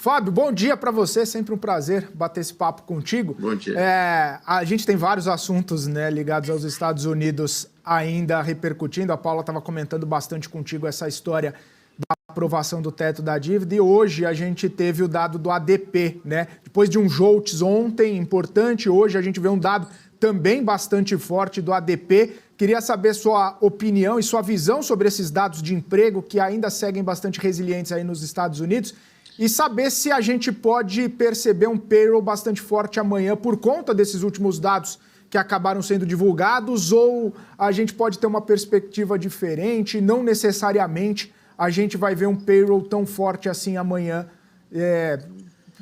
Fábio, bom dia para você, sempre um prazer bater esse papo contigo. Bom dia. A gente tem vários assuntos, né, ligados aos Estados Unidos ainda repercutindo. A Paula estava comentando bastante contigo essa história da aprovação do teto da dívida e hoje a gente teve o dado do ADP, né? Depois de um jolts ontem importante, hoje a gente vê um dado também bastante forte do ADP. Queria saber sua opinião e sua visão sobre esses dados de emprego que ainda seguem bastante resilientes aí nos Estados Unidos. E saber se a gente pode perceber um payroll bastante forte amanhã por conta desses últimos dados que acabaram sendo divulgados, ou a gente pode ter uma perspectiva diferente, não necessariamente a gente vai ver um payroll tão forte assim amanhã,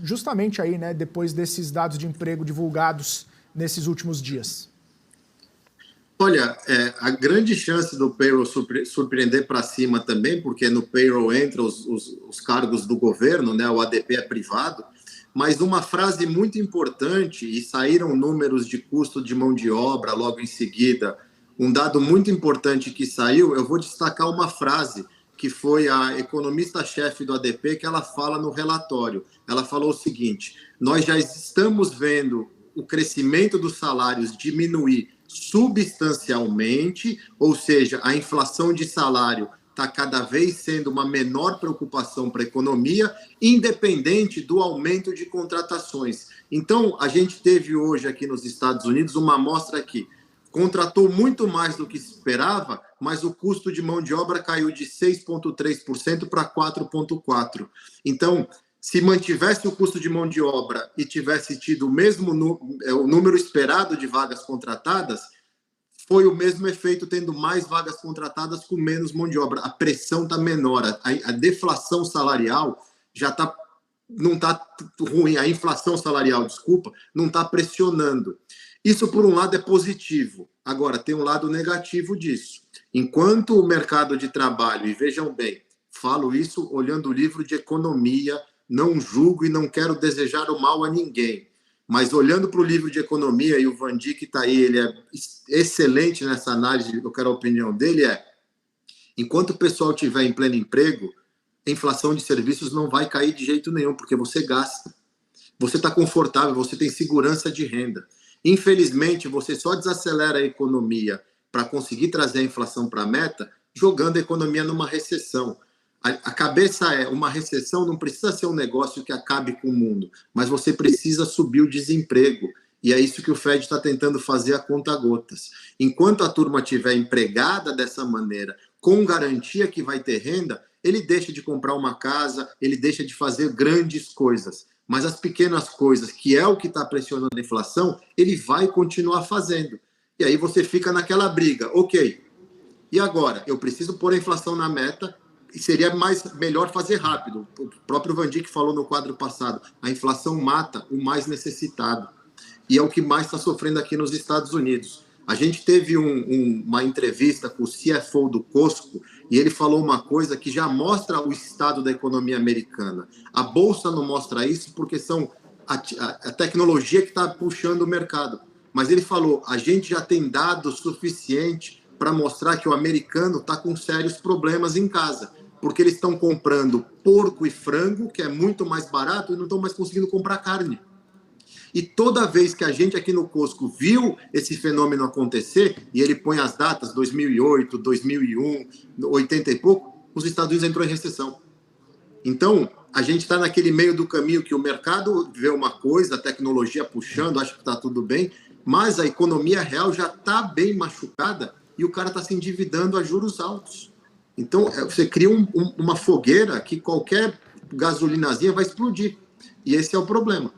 justamente aí, né, depois desses dados de emprego divulgados nesses últimos dias. Olha, a grande chance do payroll surpreender para cima também, porque no payroll entra os cargos do governo, né? O ADP é privado, mas uma frase muito importante, e saíram números de custo de mão de obra logo em seguida, um dado muito importante que saiu, eu vou destacar uma frase, que foi a economista-chefe do ADP, que ela fala no relatório. Ela falou o seguinte: nós já estamos vendo o crescimento dos salários diminuir substancialmente, ou seja, a inflação de salário está cada vez sendo uma menor preocupação para a economia, independente do aumento de contratações. Então, a gente teve hoje aqui nos Estados Unidos uma amostra que contratou muito mais do que se esperava, mas o custo de mão de obra caiu de 6,3% para 4,4%. Então, se mantivesse o custo de mão de obra e tivesse tido o mesmo o número esperado de vagas contratadas, foi o mesmo efeito, tendo mais vagas contratadas com menos mão de obra. A pressão está menor, a deflação salarial não está ruim, a inflação salarial, desculpa, não está pressionando. Isso, por um lado, é positivo. Agora, tem um lado negativo disso. Enquanto o mercado de trabalho, e vejam bem, falo isso olhando o livro de economia, não julgo e não quero desejar o mal a ninguém, mas olhando para o livro de economia, e o Van Dijk está aí, ele é excelente nessa análise, eu quero a opinião dele, enquanto o pessoal estiver em pleno emprego, a inflação de serviços não vai cair de jeito nenhum, porque você gasta, você está confortável, você tem segurança de renda. Infelizmente, você só desacelera a economia para conseguir trazer a inflação para a meta, jogando a economia numa recessão. A cabeça uma recessão não precisa ser um negócio que acabe com o mundo, mas você precisa subir o desemprego. E é isso que o Fed está tentando fazer a conta-gotas. Enquanto a turma estiver empregada dessa maneira, com garantia que vai ter renda, ele deixa de comprar uma casa, ele deixa de fazer grandes coisas. Mas as pequenas coisas, que é o que está pressionando a inflação, ele vai continuar fazendo. E aí você fica naquela briga. Ok, e agora? Eu preciso pôr a inflação na meta, e seria melhor fazer rápido. O próprio Van Dijk falou no quadro passado, a inflação mata o mais necessitado. E é o que mais está sofrendo aqui nos Estados Unidos. A gente teve uma entrevista com o CFO do Costco, e ele falou uma coisa que já mostra o estado da economia americana. A Bolsa não mostra isso porque são a tecnologia que está puxando o mercado. Mas ele falou, a gente já tem dados suficiente para mostrar que o americano está com sérios problemas em casa, porque eles estão comprando porco e frango, que é muito mais barato, e não estão mais conseguindo comprar carne. E toda vez que a gente aqui no Costco viu esse fenômeno acontecer, e ele põe as datas, 2008, 2001, 80 e pouco, os Estados Unidos entrou em recessão. Então, a gente está naquele meio do caminho que o mercado vê uma coisa, a tecnologia puxando, acha que está tudo bem, mas a economia real já está bem machucada, e o cara está se endividando a juros altos. Então, você cria uma fogueira que qualquer gasolinazinha vai explodir. E esse é o problema.